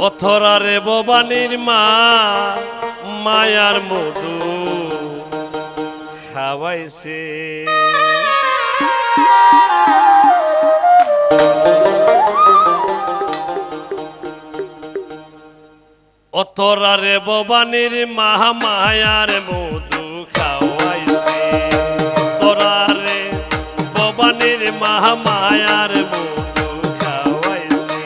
অথরারে ভবানীর মা মায়ার মধু খাওয়াইছে। অথরারে ভবানীর মা মায়ার মধু খাওয়াইছে। তোরারে ভবানীর মা মায়ার মধু খাওয়াইছে।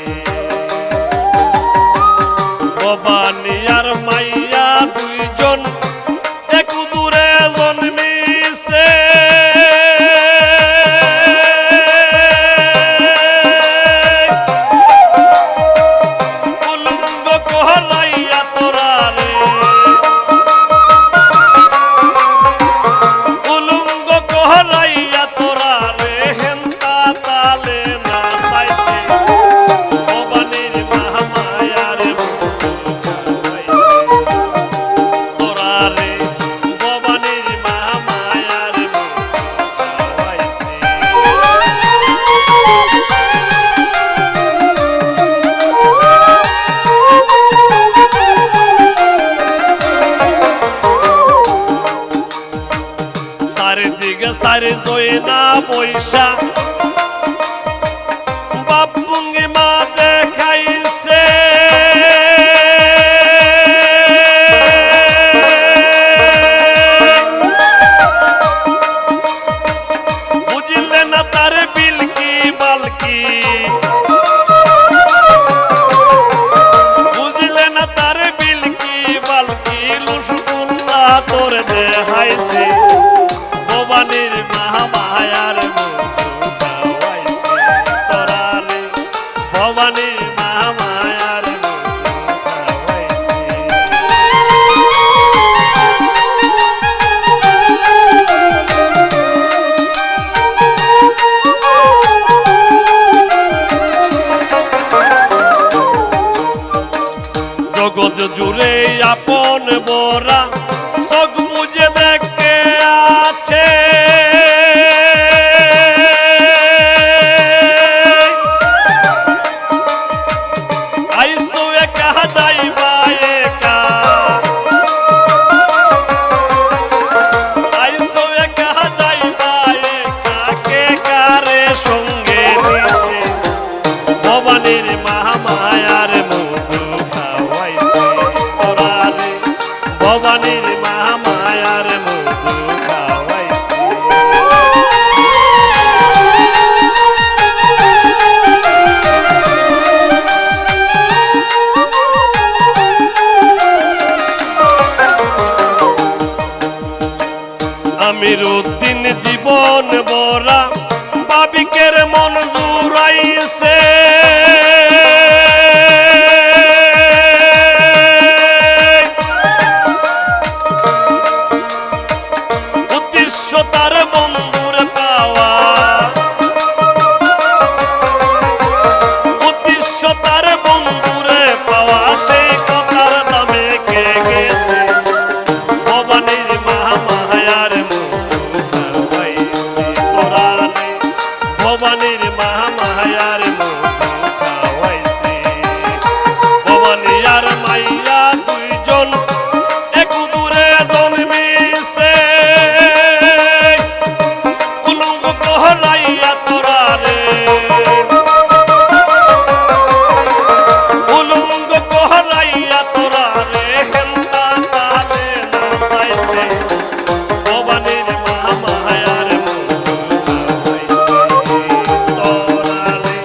ভবানী আর মাইয়া দুইজন এক দূরে জন্মিছে। উলঙ্গ কহলাইয়া তোরারে, উলঙ্গ কহলাইয়া তোরারে হেন্তা তালে নাচাইছে। ভবানীর মা মায়ার তোরারে ভবানীর মা মায়ার খাওয়াইছে। চারিদিকে চারি জয়না পয়সা বাপুঙ্গি মা দেখাইছে। বুঝলে না তার বিলকি বালকি, বুঝলে না তার বিলকি বালকি লুসুকুল্লা তোর দেখাইছে। ভবানীর মা মায়ার মধু খাওয়াইছে। তোরারে ভবানীর মা মায়ার মধু খাওয়াইছে। জগৎ জুড়ে আপন বরা সগ বুঝে দেখে আছে। আইসো একা যাইবা একা, আইসো একা যাইবা একা, কে কারে সঙ্গে নিছে। ভবানীর মা মায়ার মধু খাওয়াইছে। তোরারে ভবানীর মা মায়ার মধু খাওয়াইছে। আমির উদ্দিন জীবন বরা বাবিকের মন জুড়াইছে। উদ্দেশ্য তার বন্ধুর পাওয়া, উদ্দেশ্য তার বন্ধুরে পাওয়া, সেই কথার দামে কে গেছে। ভবানীর মা মায়ার মধু খাওয়াইছে। তোরারে ভবানীর মা মায়ার মধু খাওয়াইছে। ভবানী আর মাইয়া দুইজন এক দূরে জন্মিছে। উলঙ্গ কহলাইয়া তোরারে, উলঙ্গ কহলাইয়া তোরারে হেন্তা তালে নাচাইছে। ভবানীর মা মায়ার মধু খাওয়াইছে। তোরারে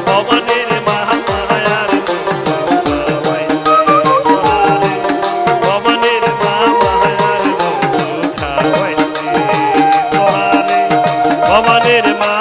ভবানীর মা মায়ার মধু খাওয়াইছে। তোরারে ভবানীর মা মায়ার মধু খাওয়াইছে। তোরারে ভবানীর মা